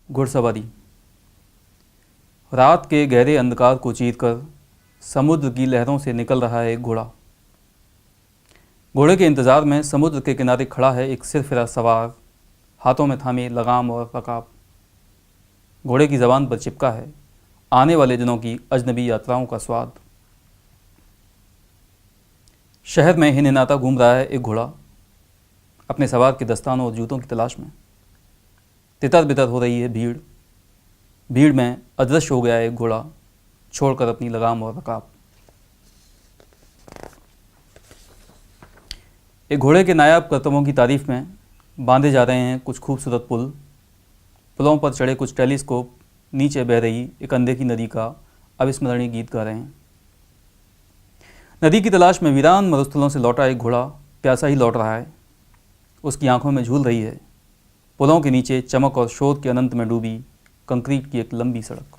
घुड़सवारी। रात के गहरे अंधकार को चीरकर समुद्र की लहरों से निकल रहा है एक घोड़ा। घोड़े के इंतज़ार में समुद्र के किनारे खड़ा है एक सिरफिरा सवार, हाथों में थामे लगाम और रकाब। घोड़े की ज़बान पर चिपका है आने वाले दिनों की अजनबी यात्राओं का स्वाद। शहर में हिनहिनाता घूम रहा है एक घोड़ा, अपने सवार के दस्तानों और जूतों की तलाश में। तितर बितर हो रही है भीड़, भीड़ में अदृश्य हो गया है एक घोड़ा, छोड़कर अपनी लगाम और रकाब। एक घोड़े के नायाब करतबों की तारीफ में बांधे जा रहे हैं कुछ खूबसूरत पुल। पुलों पर चढ़े कुछ टेलीस्कोप नीचे बह रही एक अनदेखी नदी का अविस्मरणीय गीत गा रहे हैं। नदी की तलाश में वीरान मरुस्थलों से लौटा एक घोड़ा प्यासा ही लौट रहा है। उसकी आंखों में झूल रही है पुलों के नीचे चमक और शोध के अनंत में डूबी कंक्रीट की एक लंबी सड़क।